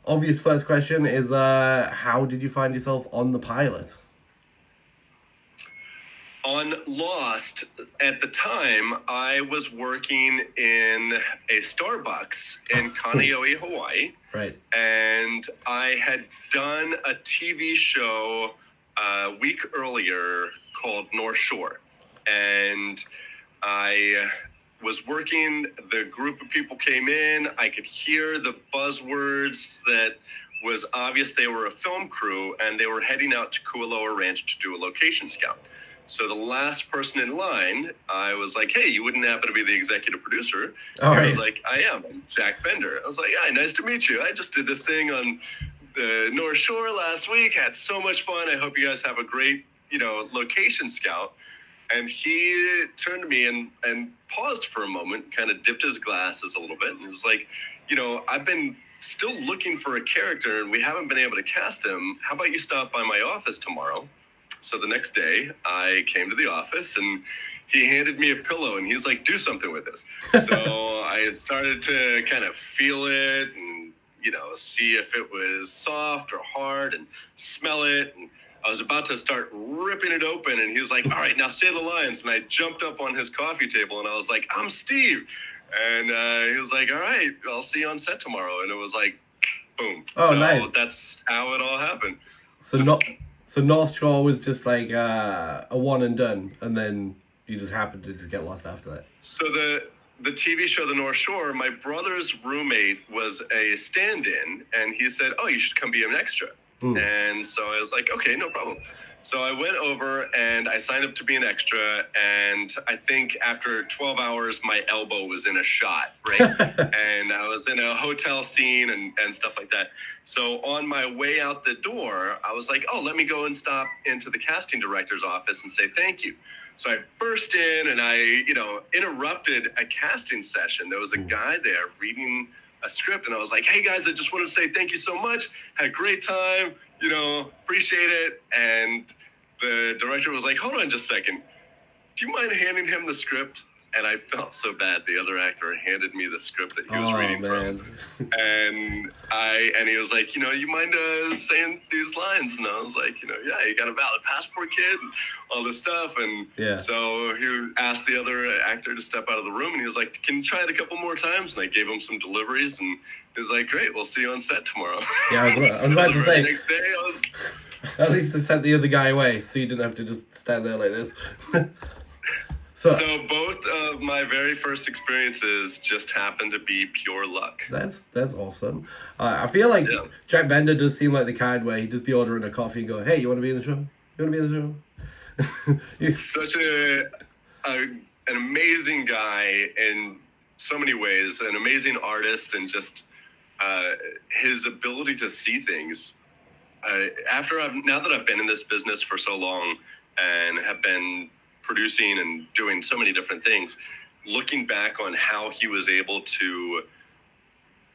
obvious first question is, how did you find yourself on the pilot? On Lost, at the time, I was working in a Starbucks in Kaneohe, Hawaii. Right. And I had done a TV show a week earlier called North Shore. And I was working, the group of people came in, I could hear the buzzwords that was obvious they were a film crew, and they were heading out to Kualoa Ranch to do a location scout. So the last person in line, I was like, hey, you wouldn't happen to be the executive producer? Oh, I was like, I am. I'm Jack Bender. I was like, yeah, nice to meet you. I just did this thing on the North Shore last week. Had so much fun. I hope you guys have a great, location scout. And he turned to me and paused for a moment, kind of dipped his glasses a little bit. And was like, I've been still looking for a character and we haven't been able to cast him. How about you stop by my office tomorrow? So the next day, I came to the office and he handed me a pillow and he's like, do something with this. So I started to kind of feel it and, see if it was soft or hard and smell it. And I was about to start ripping it open and he was like, all right, now say the lines. And I jumped up on his coffee table and I was like, I'm Steve. And he was like, all right, I'll see you on set tomorrow. And it was like, boom. Oh, so nice. That's how it all happened. So North Shore was just like a one and done, and then you just happened to just get lost after that. So the TV show The North Shore, my brother's roommate was a stand-in, and he said, oh, you should come be an extra. And so I was like, okay, no problem. So I went over and I signed up to be an extra, and I think after 12 hours, my elbow was in a shot, right? And I was in a hotel scene and stuff like that. So on my way out the door, I was like, oh, let me go and stop into the casting director's office and say thank you. So I burst in and I, interrupted a casting session. There was a guy there reading a script, and I was like, hey guys, I just wanted to say thank you so much. Had a great time, appreciate it. And the director was like, hold on just a second. Do you mind handing him the script? And I felt so bad. The other actor handed me the script that he was reading from. And he was like, you mind saying these lines? And I was like, yeah, you got a valid passport, kid, and all this stuff. And so he asked the other actor to step out of the room, and he was like, can you try it a couple more times? And I gave him some deliveries, and he was like, great, we'll see you on set tomorrow. Yeah, I was about to say. The next day, At least they sent the other guy away, so you didn't have to just stand there like this. So both of my very first experiences just happened to be pure luck. That's awesome. I feel like Jack Bender does seem like the kind where he'd just be ordering a coffee and go, hey, you want to be in the show? You want to be in the show? He's such an amazing guy in so many ways, an amazing artist, and just his ability to see things. Now that I've been in this business for so long and have been producing and doing so many different things, looking back on how he was able to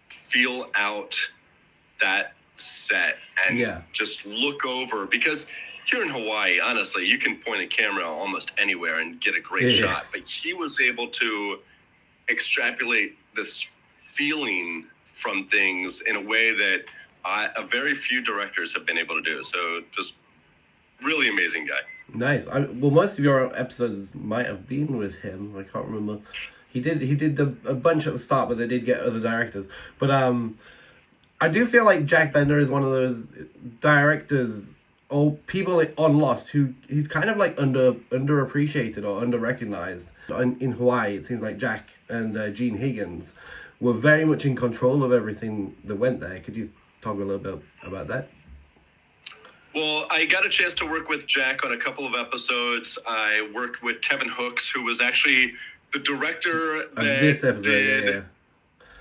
feel out that set and just look over, because here in Hawaii, honestly, you can point a camera almost anywhere and get a great shot, but he was able to extrapolate this feeling from things in a way that a very few directors have been able to do. So just really amazing guy. Nice. Well, most of your episodes might have been with him. I can't remember. He did a bunch at the start, but they did get other directors. But I do feel like Jack Bender is one of those directors or people on Lost who he's kind of like underappreciated or under-recognized. In Hawaii, it seems like Jack and Gene Higgins were very much in control of everything that went there. Could you talk a little bit about that? Well, I got a chance to work with Jack on a couple of episodes. I worked with Kevin Hooks, who was actually the director that this episode, did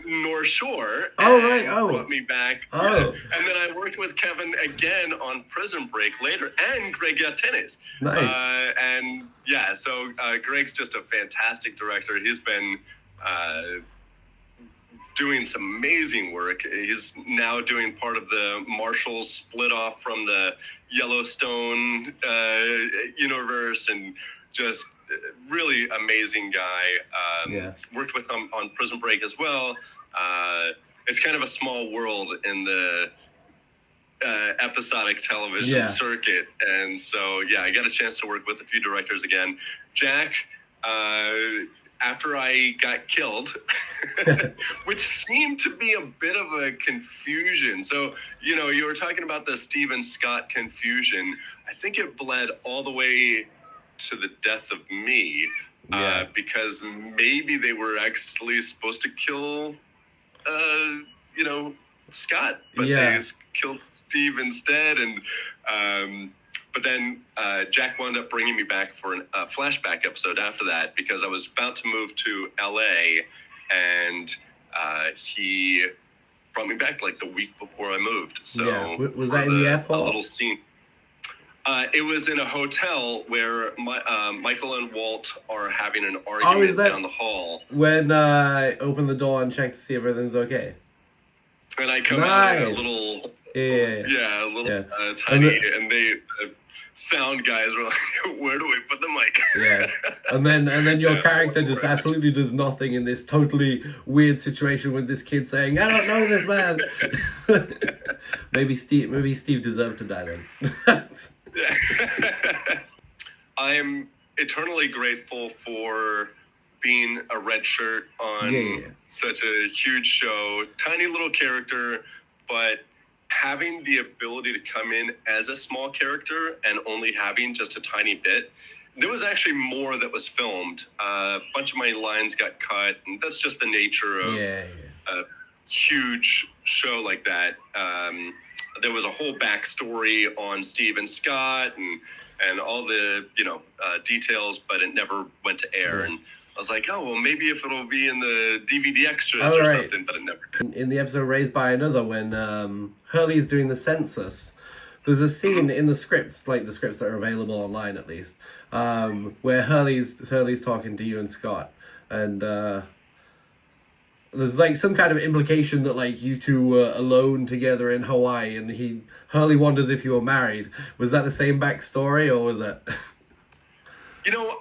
North Shore. Oh, right. Oh. Brought me back. Oh. Yeah. And then I worked with Kevin again on Prison Break later, and Greg Yatenes. Nice. So Greg's just a fantastic director. He's been doing some amazing work. He's now doing part of the Marshals split off from the Yellowstone universe, and just really amazing guy. Worked with him on Prison Break as well. it's kind of a small world in the episodic television circuit. And so, yeah, I got a chance to work with a few directors again. Jack, after I got killed, which seemed to be a bit of a confusion. So, you know, you were talking about the Stephen Scott confusion. I think it bled all the way to the death of me, because maybe they were actually supposed to kill, you know, Scott, but they killed Steve instead. And but then Jack wound up bringing me back for a flashback episode after that, because I was about to move to LA, and he brought me back like the week before I moved. So was that in the airport? A little scene. It was in a hotel where Michael and Walt are having an argument down the hall. When I open the door and check to see if everything's okay. And I come out in a little, tiny, and they sound guys were like, "Where do we put the mic?" And then your character just absolutely does nothing in this totally weird situation with this kid saying, "I don't know this man." maybe Steve deserved to die then. I am eternally grateful for being a red shirt on such a huge show, tiny little character, but having the ability to come in as a small character and only having just a tiny bit. There was actually more that was filmed. A bunch of my lines got cut, and that's just the nature of a huge show like that. There was a whole backstory on Steve and Scott and all the, you know, details, but it never went to air. And I was like, oh, well, maybe if it'll be in the DVD extras something, but it never did. In the episode Raised by Another, when Hurley's doing the census, there's a scene in the scripts, like the scripts that are available online at least, where Hurley's talking to you and Scott, and there's like some kind of implication that like you two were alone together in Hawaii, and Hurley wonders if you were married. Was that the same backstory, or was it? You know,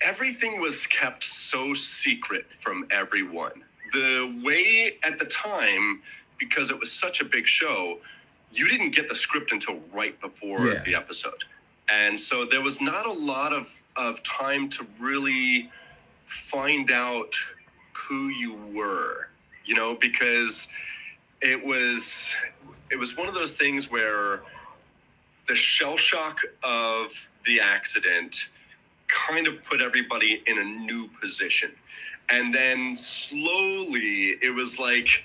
everything was kept so secret from everyone. The way at the time, because it was such a big show, you didn't get the script until right before the episode. And so there was not a lot of time to really find out who you were, you know, because it was one of those things where the shell shock of the accident kind of put everybody in a new position. And then slowly it was like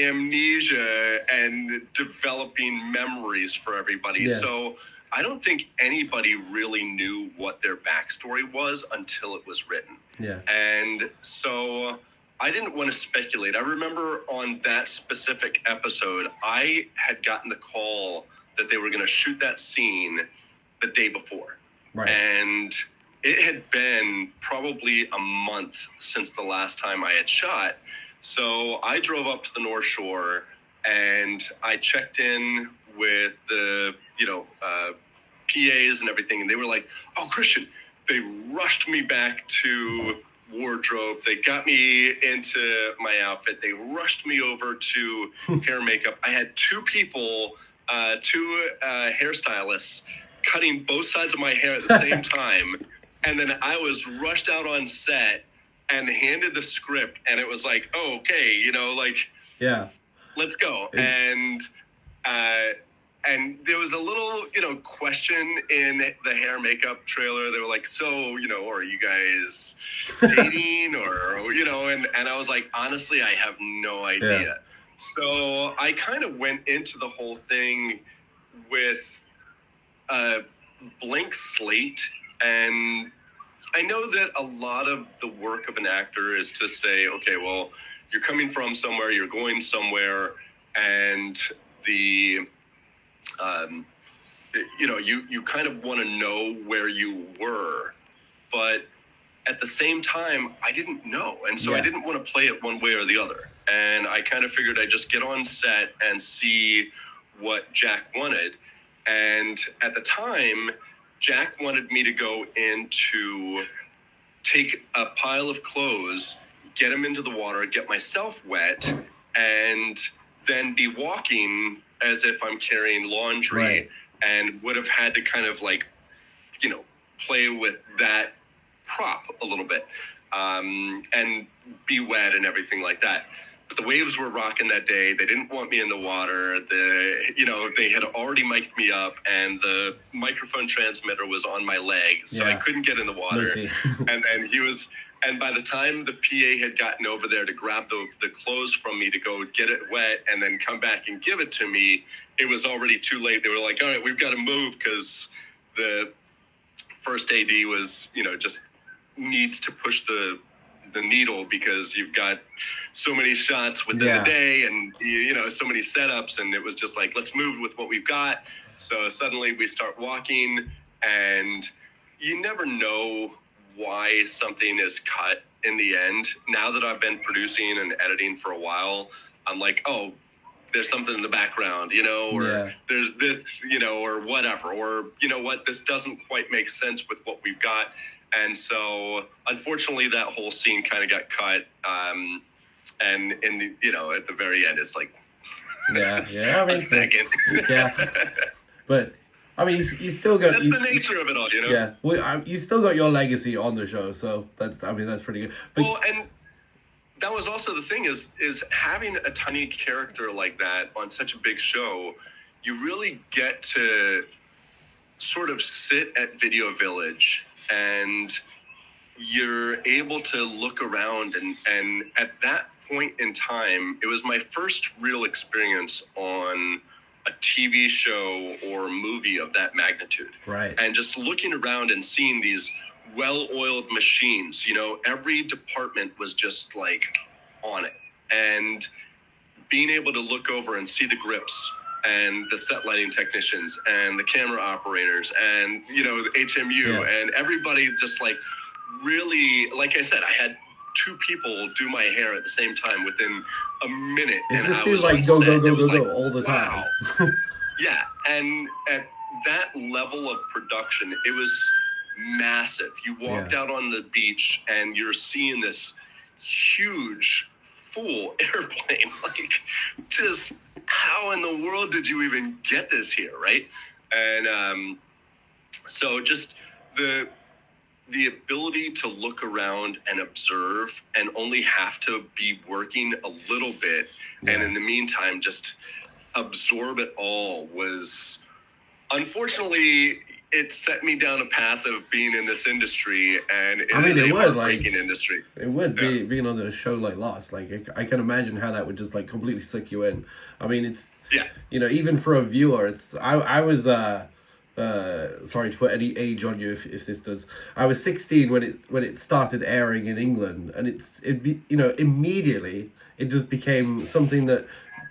amnesia and developing memories for everybody. So I don't think anybody really knew what their backstory was until it was written. And so I didn't want to speculate. I remember on that specific episode, I had gotten the call that they were going to shoot that scene the day before. And it had been probably a month since the last time I had shot. So I drove up to the North Shore and I checked in with the, PAs and everything. And they were like, "Oh, Christian," they rushed me back to wardrobe. They got me into my outfit. They rushed me over to hair makeup. I had two people, two hairstylists cutting both sides of my hair at the same time. And then I was rushed out on set and handed the script. And it was like, oh, okay, let's go. And there was a little, question in the hair makeup trailer. They were like, so, are you guys dating or, and I was like, honestly, I have no idea. Yeah. So I kind of went into the whole thing with a blank slate. And I know that a lot of the work of an actor is to say, okay, well, you're coming from somewhere, you're going somewhere, and you kind of want to know where you were, but at the same time, I didn't know. And so I didn't want to play it one way or the other. And I kind of figured I'd just get on set and see what Jack wanted. And at the time, Jack wanted me to go in to take a pile of clothes, get him into the water, get myself wet, and then be walking as if I'm carrying laundry, Right. and would have had to kind of like, play with that prop a little bit, and be wet and everything like that. But the waves were rocking that day. They didn't want me in the water. They had already mic'd me up, and the microphone transmitter was on my leg, so I couldn't get in the water. And by the time the PA had gotten over there to grab the clothes from me to go get it wet and then come back and give it to me, it was already too late. They were like, all right, we've got to move, because the first AD was, just needs to push the needle, because you've got so many shots within the day, and so many setups, and it was just like, let's move with what we've got. So suddenly we start walking, and you never know why something is cut in the end. Now that I've been producing and editing for a while, I'm like, oh, there's something in the background, or there's this, or whatever, or what, this doesn't quite make sense with what we've got. And so, unfortunately, that whole scene kind of got cut. And in the, at the very end, it's like, a second. But I mean, you still got. That's the nature of it all, Yeah, well, you still got your legacy on the show, so that's pretty good. But, and that was also the thing is having a tiny character like that on such a big show, you really get to sort of sit at Video Village, and you're able to look around, and at that point in time, it was my first real experience on a TV show or movie of that magnitude. Right. And just looking around and seeing these well-oiled machines, every department was just like on it. And being able to look over and see the grips and the set lighting technicians and the camera operators and, the HMU and everybody just like really, like I said, I had 2 people do my hair at the same time within a minute. It just seems like go all the time. Wow. Yeah, and at that level of production, it was massive. You walked out on the beach and you're seeing this huge, full airplane. Like, just how in the world did you even get this here, right? And so just the ability to look around and observe and only have to be working a little bit, and in the meantime just absorb it all, was, unfortunately, it set me down a path of being in this industry, and it is a heartbreaking industry. It would be being on a show like Lost. Like, I can imagine how that would just like completely suck you in. I mean, it's even for a viewer, it's I was sorry to put any age on you if this does. I was 16 when it started airing in England, and immediately it just became something that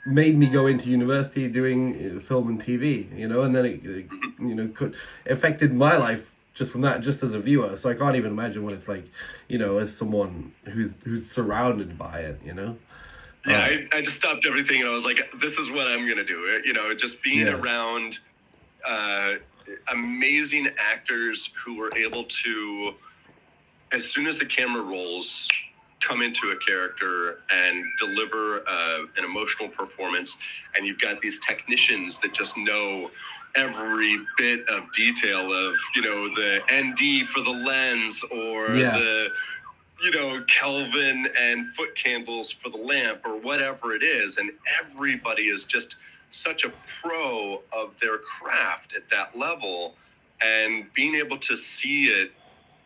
made me go into university doing film and TV, and then it affected my life just from that, just as a viewer. So I can't even imagine what it's like, as someone who's surrounded by it, Yeah, I just stopped everything, and I was like, this is what I'm gonna do. Just being around amazing actors who were able to, as soon as the camera rolls, come into a character and deliver an emotional performance. And you've got these technicians that just know every bit of detail of, the ND for the lens, or the, Kelvin and foot candles for the lamp, or whatever it is. And everybody is just such a pro of their craft at that level, and being able to see it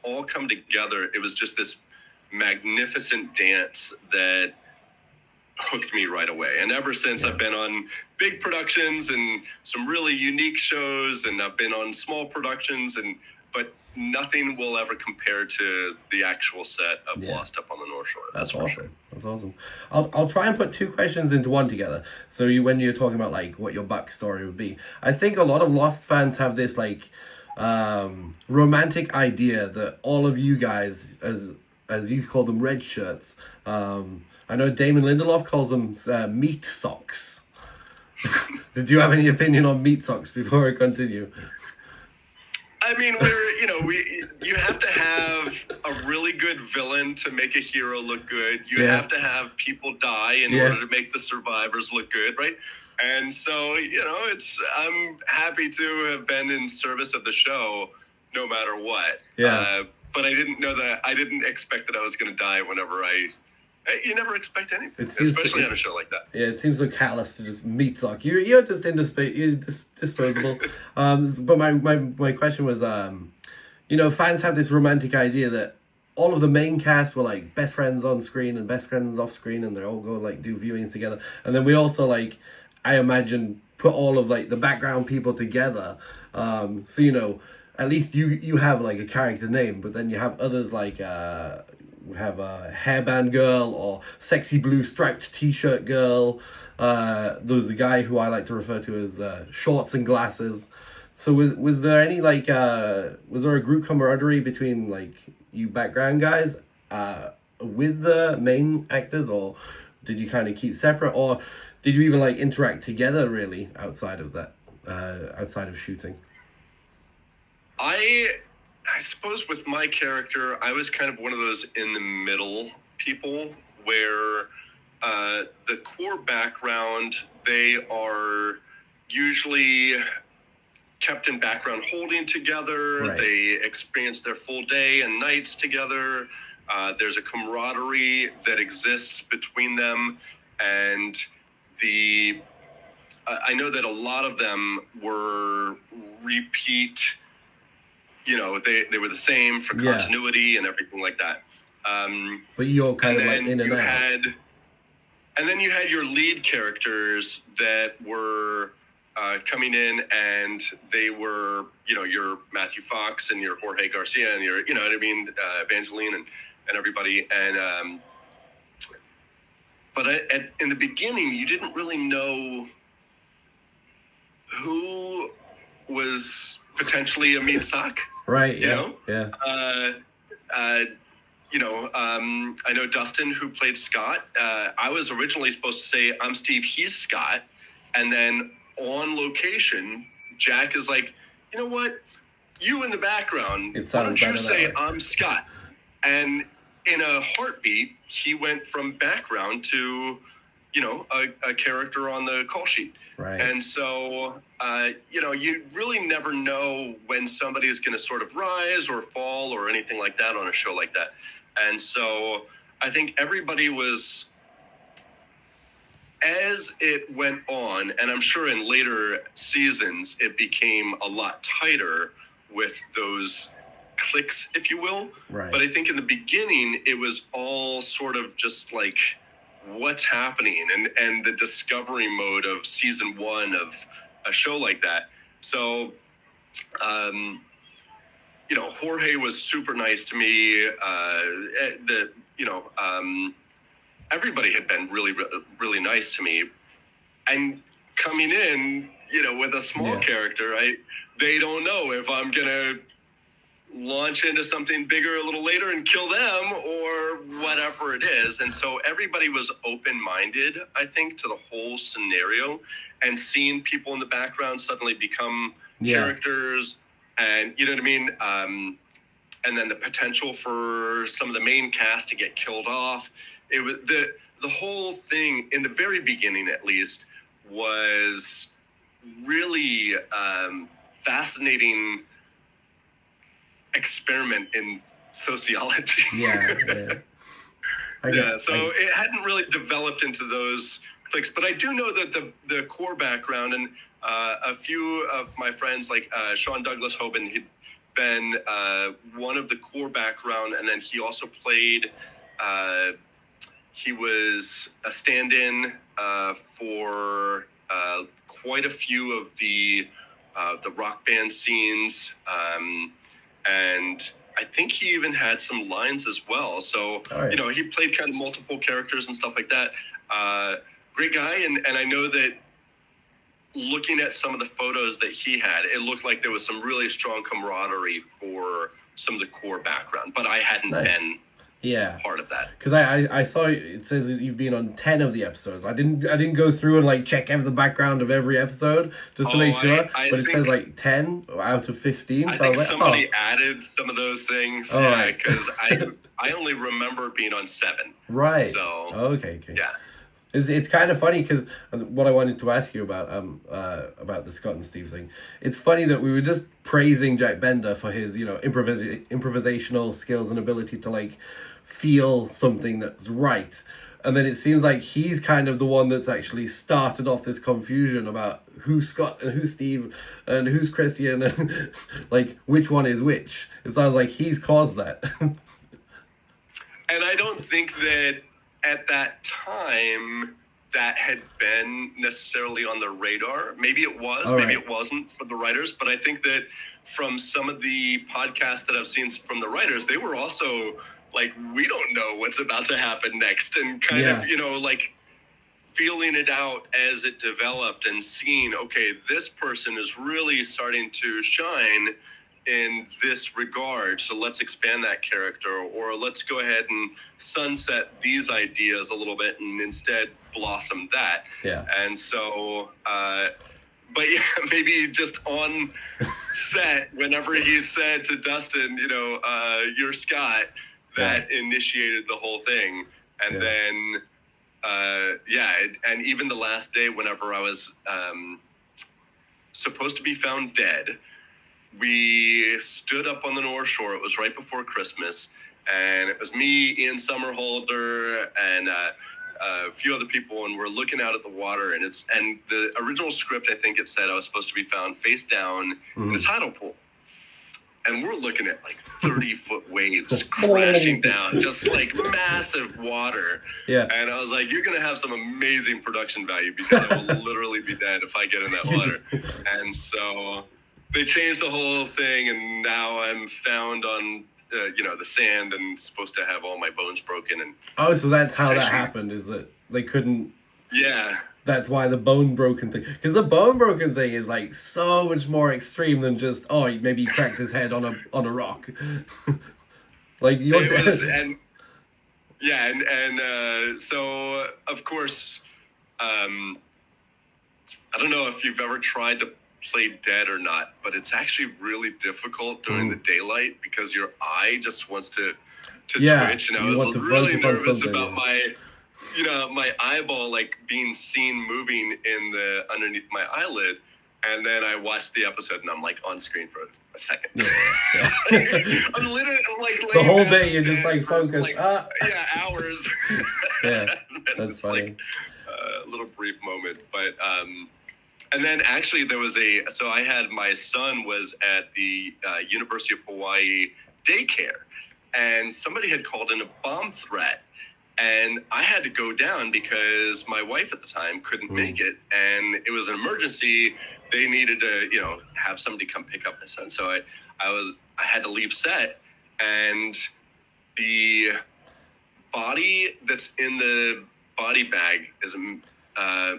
all come together, it was just this magnificent dance that hooked me right away. And ever since, I've been on big productions and some really unique shows, and I've been on small productions, but nothing will ever compare to the actual set of Lost up on the North Shore. That's awesome. Sure. That's awesome. I'll try and put 2 questions into one together. So when you're talking about like what your backstory would be, I think a lot of Lost fans have this like romantic idea that all of you guys, as you call them, red shirts. I know Damon Lindelof calls them meat socks. Did you have any opinion on meat socks before I continue? I mean, you have to have a a really good villain to make a hero look good. You Yeah. have to have people die in Yeah. order to make the survivors look good, right? And so, I'm happy to have been in service of the show no matter what. Yeah. But I didn't expect that I was going to die whenever you never expect anything, especially on a show like that. Yeah, it seems so callous to just meat suck. You're just disposable. But my question was, fans have this romantic idea that all of the main cast were like best friends on screen and best friends off screen, and they all go like do viewings together. And then we also like, I imagine, put all of like the background people together. So at least you have like a character name, but then you have others like we have a hairband girl or sexy blue striped t-shirt girl. There's a guy who I like to refer to as shorts and glasses. So was there any like was there a group camaraderie between like you background guys with the main actors, or did you kind of keep separate, or did you even like interact together really outside of that, outside of shooting? I suppose with my character, I was kind of one of those in the middle people where the core background, they are usually kept in background holding together. Right. They experience their full day and nights together. There's a camaraderie that exists between them. And I know that a lot of them were repeat, they were the same for continuity and everything like that. But you're kind of like in and out. And then you had your lead characters that were coming in, and they were, your Matthew Fox and your Jorge Garcia and your, Evangeline and everybody. And but in the beginning, you didn't really know who was potentially a meat sock. Right. Yeah. I know Dustin, who played Scott. I was originally supposed to say, I'm Steve, he's Scott. And then on location, Jack is like, you know what? You in the background, why don't you say I'm Scott? And in a heartbeat, he went from background to, a character on the call sheet. Right. And so, you really never know when somebody is going to sort of rise or fall or anything like that on a show like that. And so I think everybody was, as it went on, and I'm sure in later seasons, it became a lot tighter with those clicks, if you will. Right. But I think in the beginning, it was all sort of just like, what's happening, and the discovery mode of season one of a show like that. So, Jorge was super nice to me. Everybody had been really, really nice to me. And coming in, with a small character, they don't know if I'm going to launch into something bigger a little later and kill them or whatever it is. And so everybody was open-minded, I think, to the whole scenario, and seeing people in the background suddenly become characters, and you know what I mean? And then the potential for some of the main cast to get killed off. It was the whole thing in the very beginning, at least, was really fascinating experiment in sociology. So it hadn't really developed into those clicks, but I do know that the core background, and a few of my friends like Sean Douglas Hoban, he'd been one of the core background, and then he also played he was a stand-in for quite a few of the rock band scenes, and I think he even had some lines as well. So, he played kind of multiple characters and stuff like that. Great guy. And I know that looking at some of the photos that he had, it looked like there was some really strong camaraderie for some of the core background, but I hadn't been part of that. Because I saw it says that you've been on 10 of the episodes. I didn't go through and like check the background of every episode just to make sure. But it says like 10 out of 15. I so think I was like, somebody added some of those things. Oh, yeah, because I only remember being on 7. Right. So okay. Yeah. It's kind of funny because what I wanted to ask you about the Scott and Steve thing. It's funny that we were just praising Jack Bender for his improvisational skills and ability to like feel something that's right, and then it seems like he's kind of the one that's actually started off this confusion about who's Scott and who's Steve and who's Christian and like which one is which. It sounds like he's caused that. And I don't think that at that time that had been necessarily on the radar. Maybe it was, maybe it wasn't for the writers, but I think that from some of the podcasts that I've seen from the writers, they were also like, we don't know what's about to happen next, and kind of, like feeling it out as it developed and seeing, okay, this person is really starting to shine in this regard, so let's expand that character, or let's go ahead and sunset these ideas a little bit and instead blossom that. And so but yeah, maybe just on set, whenever he said to Dustin, you're Scott, that initiated the whole thing. And then and even the last day, whenever I was supposed to be found dead, we stood up on the North Shore. It was right before Christmas, and it was me, Ian Somerhalder, and a few other people, and we're looking out at the water, and the original script, I think it said I was supposed to be found face down in a tidal pool. And we're looking at like 30-foot waves crashing down, just like massive water. And I was like, you're going to have some amazing production value because I will literally be dead if I get in that water. And so they changed the whole thing, and now I'm found on, the sand and supposed to have all my bones broken. And so that's how that happened, is that they couldn't... Yeah. That's why the bone broken thing... Because the bone broken thing is like so much more extreme than just, maybe he cracked his head on a rock. Like, you're... It was, so, of course, I don't know if you've ever tried to play dead or not, but it's actually really difficult during the daylight because your eye just wants to twitch, and I was really nervous about my eyeball like being seen moving underneath my eyelid. And then I watched the episode, and I'm like on screen for a second. I'm literally like the whole day you're just like focused. Hours. That's funny. Like a little brief moment, but and then actually there was I had my son was at the University of Hawaii daycare, and somebody had called in a bomb threat. And I had to go down because my wife at the time couldn't make it, and it was an emergency. They needed to, have somebody come pick up my son. So I had to leave set, and the body that's in the body bag is a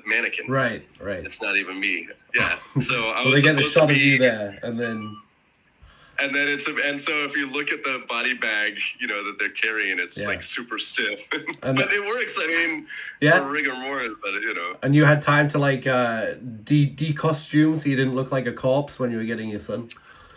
mannequin. Right. It's not even me. Yeah. So I so was they get the shot of you there, and then so if you look at the body bag, that they're carrying, it's like super stiff, but it works. I mean, for rigor mortis, but And you had time to like de-costume, so you didn't look like a corpse when you were getting your son.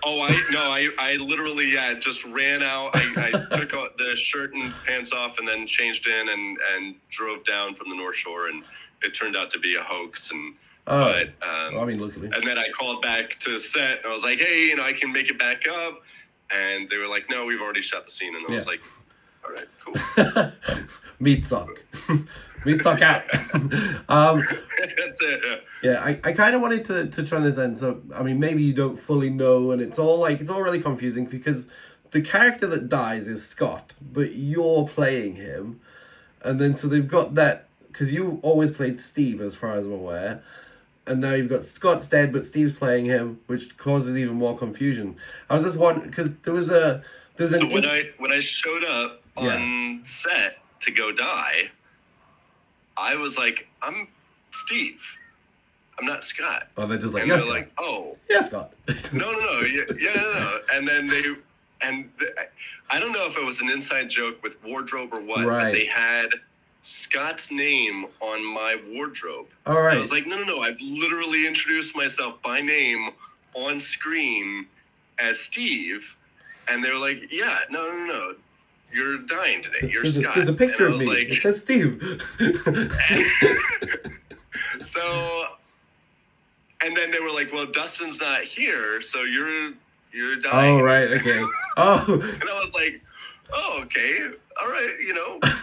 I literally just ran out. I took the shirt and pants off, and then changed in and drove down from the North Shore, and it turned out to be a hoax. And look at me. And then I called back to set, and I was like, hey, I can make it back up. And they were like, no, we've already shot the scene. And I was like, all right, cool. Meat sock. Meat sock out. That's it. Yeah, I kind of wanted to try this then. So, I mean, maybe you don't fully know, and it's all really confusing because the character that dies is Scott, but you're playing him. And then so they've got that, because you always played Steve as far as I'm aware. And now you've got Scott's dead, but Steve's playing him, which causes even more confusion. I was just wondering, because when I showed up on set to go die, I was like, I'm Steve. I'm not Scott. Oh, they're just like, and they're like, oh. Yeah, Scott. No. Yeah. And then and I don't know if it was an inside joke with wardrobe or what, Right. but they had Scott's name on my wardrobe. All right. I was like, no, I've literally introduced myself by name on screen as Steve. And they were like, yeah, no. You're dying today. You're Scott. There's a picture and of me. Like, it says Steve. So, and then they were like, well, Dustin's not here, so you're dying. Oh, right, okay. Oh. And I was like, oh, okay, all right,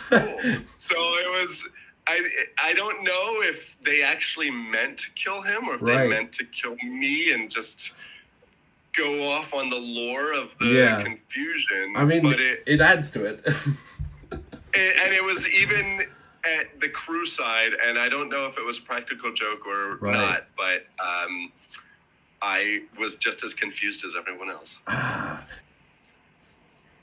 cool. So it was, I don't know if they actually meant to kill him or if they meant to kill me and just go off on the lore of the confusion. I mean, but it adds to it. And it was even at the crew side, and I don't know if it was a practical joke or not, but I was just as confused as everyone else.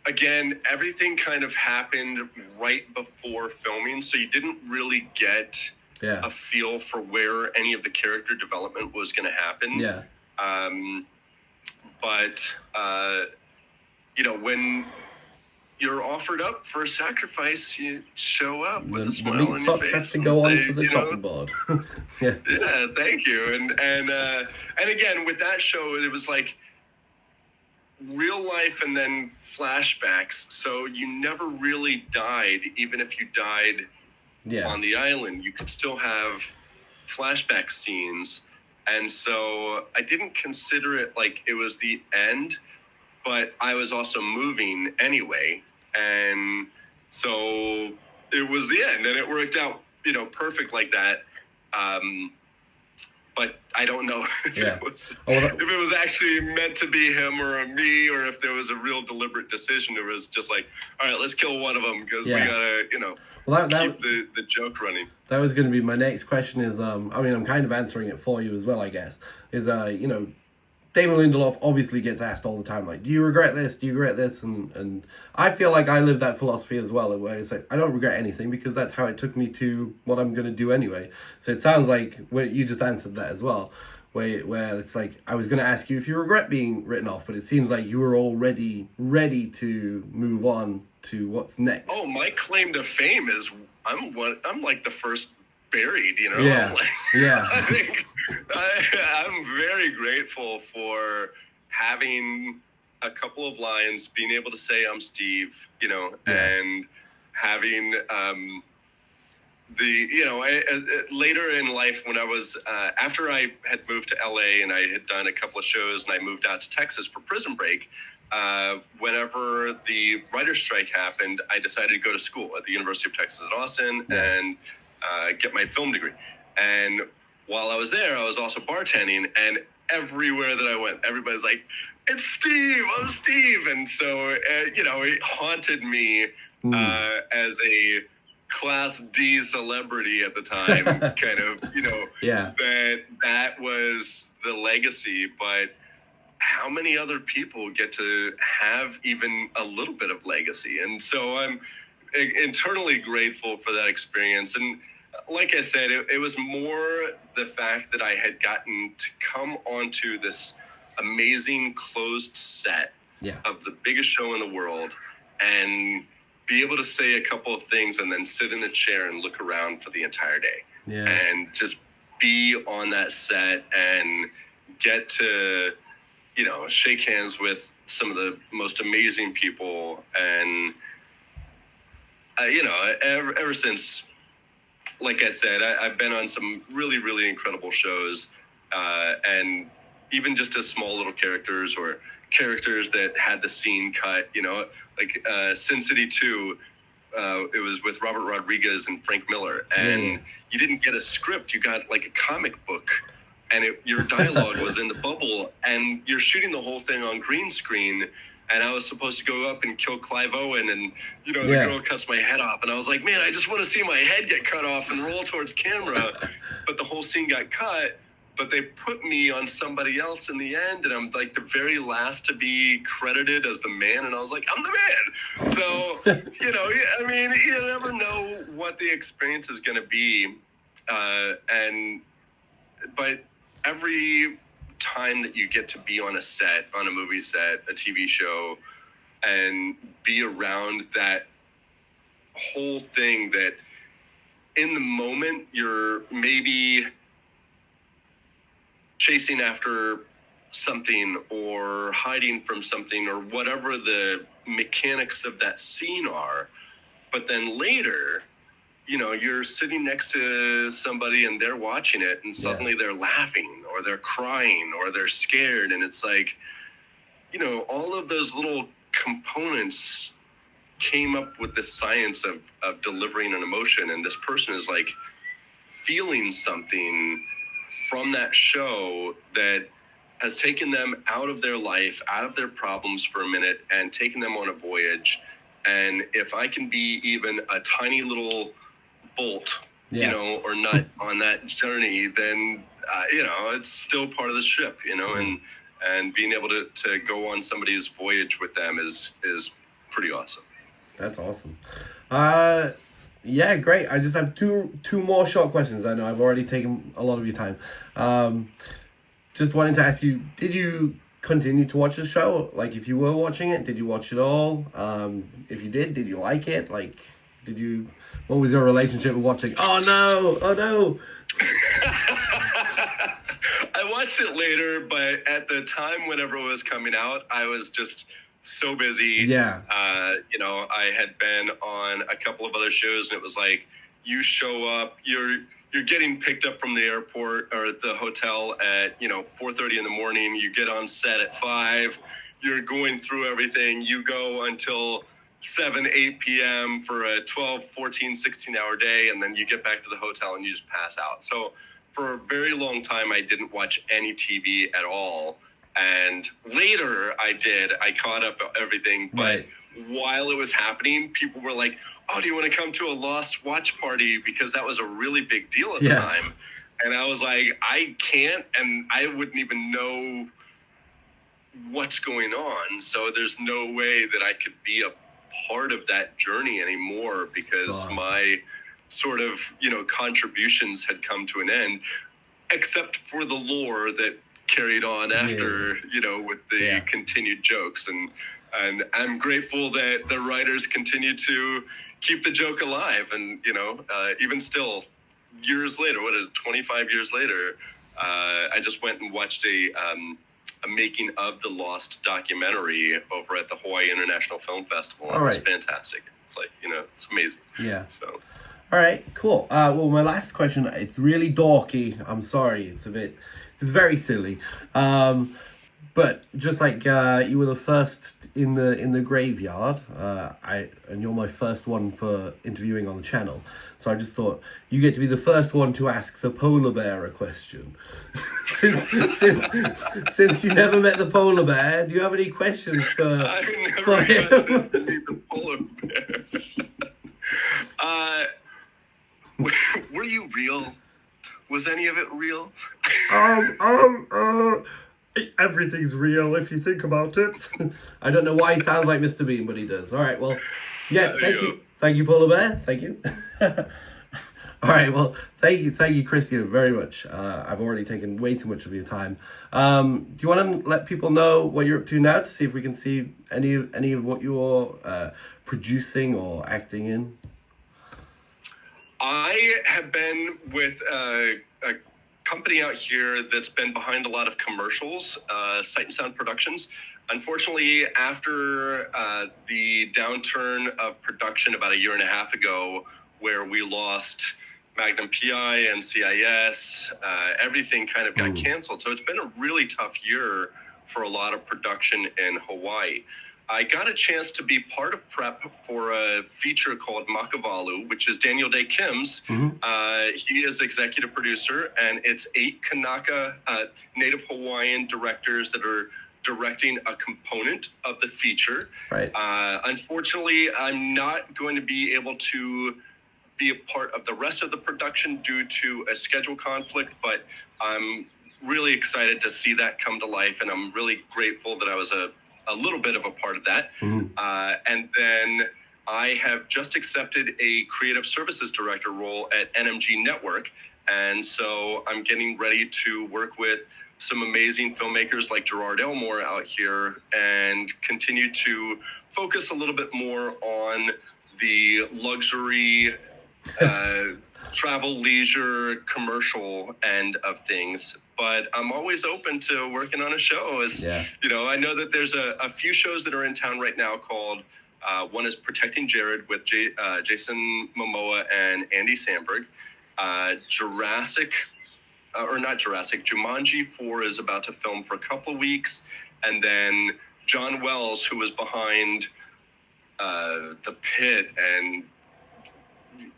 Again, everything kind of happened right before filming, so you didn't really get a feel for where any of the character development was going to happen. Yeah. But, when you're offered up for a sacrifice, you show up with a smile on your face. Has to go onto the chopping board. Yeah, thank you. And again, with that show, it was like real life and then flashbacks. So you never really died, even if you died on the island. You could still have flashback scenes. And so I didn't consider it like it was the end, but I was also moving anyway. And so it was the end, and it worked out, perfect like that. But I don't know if it was actually meant to be him or me, or if there was a real deliberate decision. It was just like, all right, let's kill one of them because we gotta, keep the joke running. That was going to be my next question. Is I'm kind of answering it for you as well, I guess. Is Damon Lindelof obviously gets asked all the time, like, do you regret this? Do you regret this? And I feel like I live that philosophy as well, where it's like, I don't regret anything because that's how it took me to what I'm going to do anyway. So it sounds like you just answered that as well, where it's like, I was going to ask you if you regret being written off, but it seems like you were already ready to move on to what's next. Oh, my claim to fame is I'm like the first buried, Yeah. I think I'm very grateful for having a couple of lines, being able to say I'm Steve, and having later in life when I was after I had moved to LA and I had done a couple of shows and I moved out to Texas for Prison Break. Whenever the writer's strike happened, I decided to go to school at the University of Texas at Austin and get my film degree. And while I was there, I was also bartending, and everywhere that I went, everybody's like, it's Steve, I'm Steve. And so, it haunted me as a Class D celebrity at the time, kind of, that was the legacy. But how many other people get to have even a little bit of legacy? And so I'm internally grateful for that experience. And like I said, it was more the fact that I had gotten to come onto this amazing closed set of the biggest show in the world and be able to say a couple of things and then sit in a chair and look around for the entire day. And just be on that set and get to, shake hands with some of the most amazing people. And, ever since, like I said, I've been on some really, really incredible shows, and even just as small little characters or characters that had the scene cut, like Sin City 2, it was with Robert Rodriguez and Frank Miller, and you didn't get a script, you got like a comic book, and your dialogue was in the bubble, and you're shooting the whole thing on green screen. And I was supposed to go up and kill Clive Owen, and, the girl cuts my head off. And I was like, man, I just want to see my head get cut off and roll towards camera. But the whole scene got cut. But they put me on somebody else in the end, and I'm like the very last to be credited as the man. And I was like, I'm the man. So, you never know what the experience is going to be. But every time that you get to be on a set, on a movie set, a TV show, and be around that whole thing that in the moment you're maybe chasing after something or hiding from something or whatever the mechanics of that scene are. But then later, you're sitting next to somebody and they're watching it and suddenly they're laughing or they're crying or they're scared. And it's like, all of those little components came up with this science of delivering an emotion. And this person is like feeling something from that show that has taken them out of their life, out of their problems for a minute and taken them on a voyage. And if I can be even a tiny little bolt, or nut on that journey, then, it's still part of the ship, and being able to go on somebody's voyage with them is pretty awesome. That's awesome. Yeah, great. I just have two more short questions. I know I've already taken a lot of your time. Just wanted to ask you, did you continue to watch the show? Like, if you were watching it, did you watch it all? If you did you like it? Like, what was your relationship with watching? Oh no. I watched it later, but at the time whenever it was coming out, I was just so busy. Yeah. I had been on a couple of other shows and it was like, you show up, you're getting picked up from the airport or at the hotel at, 4:30 in the morning. You get on set at 5. You're going through everything. You go until 7, 8 p.m. for a 12, 14, 16-hour day. And then you get back to the hotel and you just pass out. So for a very long time, I didn't watch any TV at all. And later I did. I caught up everything. But while it was happening, people were like, oh, do you want to come to a Lost watch party? Because that was a really big deal at the time. And I was like, I can't, and I wouldn't even know what's going on. So there's no way that I could be a part of that journey anymore because my sort of, contributions had come to an end, except for the lore that carried on after, with the continued jokes. And I'm grateful that the writers continue to keep the joke alive. And, even still, years later, 25 years later, I just went and watched a making of the Lost documentary over at the Hawaii International Film Festival. It was fantastic. It's like, it's amazing. Yeah. So. All right, cool. Well, my last question, it's really dorky. I'm sorry. It's very silly. But just like you were the first in the graveyard, and you're my first one for interviewing on the channel. So I just thought you get to be the first one to ask the polar bear a question. since you never met the polar bear, do you have any questions for him? Got to meet the polar bear. Were you real? Was any of it real? Everything's real if you think about it. I don't know why he sounds like Mr. Bean, but he does. All right, well, thank you, polar bear. Thank you. All right, well, thank you, Christian, very much. I've already taken way too much of your time. Do you want to let people know what you're up to now to see if we can see any of what you're producing or acting in? I have been with a company out here that's been behind a lot of commercials, Sight and Sound Productions. Unfortunately, after the downturn of production about a year and a half ago, where we lost Magnum PI, NCIS, everything kind of got canceled. So it's been a really tough year for a lot of production in Hawaii. I got a chance to be part of prep for a feature called Makavalu, which is Daniel Day Kim's. He is executive producer, and it's 8 Kanaka Native Hawaiian directors that are directing a component of the feature. Unfortunately, I'm not going to be able to be a part of the rest of the production due to a schedule conflict, but I'm really excited to see that come to life, and I'm really grateful that I was a little bit of a part of that. And then I have just accepted a creative services director role at NMG Network, And so I'm getting ready to work with some amazing filmmakers like Gerard Elmore out here and continue to focus a little bit more on the luxury, travel, leisure, commercial end of things. But I'm always open to working on a show. I know that there's a few shows that are in town right now called, one is Protecting Jared with Jason Momoa and Andy Samberg. Jumanji 4 is about to film for a couple of weeks. And then John Wells, who was behind The Pit and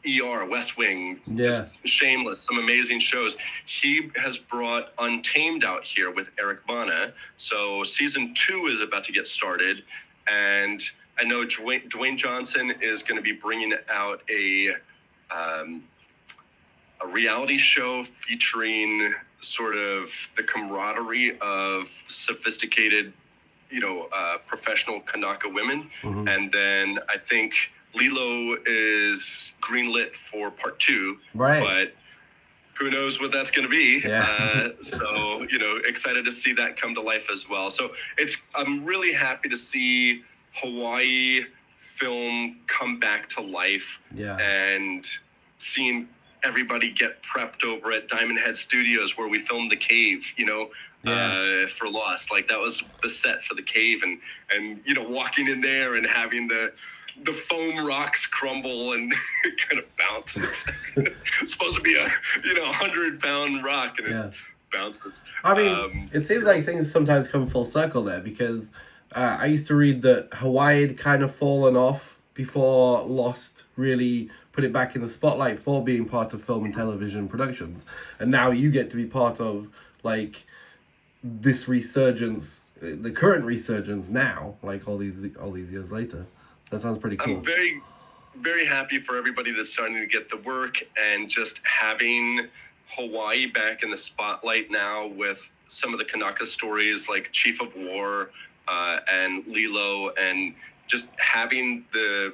ER, West Wing, just Shameless, some amazing shows. He has brought Untamed out here with Eric Bana. So season 2 is about to get started. And I know Dwayne Johnson is going to be bringing out a reality show featuring sort of the camaraderie of sophisticated, professional Kanaka women. Mm-hmm. And then I think Lilo is greenlit for part 2, right? But who knows what that's going to be? Yeah. So excited to see that come to life as well. So I'm really happy to see Hawaii film come back to life. Yeah. And seeing everybody get prepped over at Diamond Head Studios where we filmed The Cave, for Lost. Like that was the set for The Cave, and walking in there and having the foam rocks crumble and kind of bounce. It's supposed to be a 100-pound rock, and it bounces. I mean, it seems like things sometimes come full circle there, because I used to read that Hawaii had kind of fallen off before Lost really put it back in the spotlight for being part of film and television productions, and now you get to be part of like this resurgence, the current resurgence now, like all these years later. That sounds pretty cool. I'm very, very happy for everybody that's starting to get the work, and just having Hawaii back in the spotlight now with some of the Kanaka stories like Chief of War and Lilo, and just having the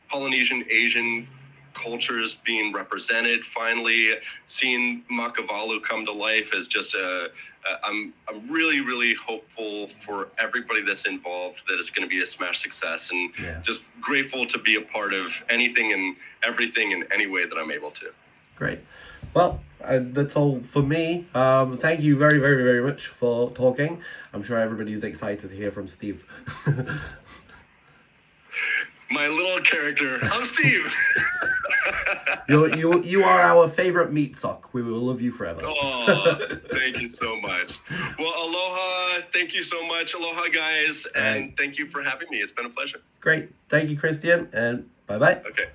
Polynesian Asian cultures being represented. Finally, seeing Makavalu come to life is just I'm really, really hopeful for everybody that's involved that it's going to be a smash success, and just grateful to be a part of anything and everything in any way that I'm able to. Great. Well, that's all for me. Thank you very, very, very much for talking. I'm sure everybody's excited to hear from Steve. My little character. I'm Steve. You are our favorite meat sock. We will love you forever. Oh, thank you so much. Well, aloha. Thank you so much. Aloha, guys. And thank you for having me. It's been a pleasure. Great. Thank you, Christian. And bye-bye. Okay.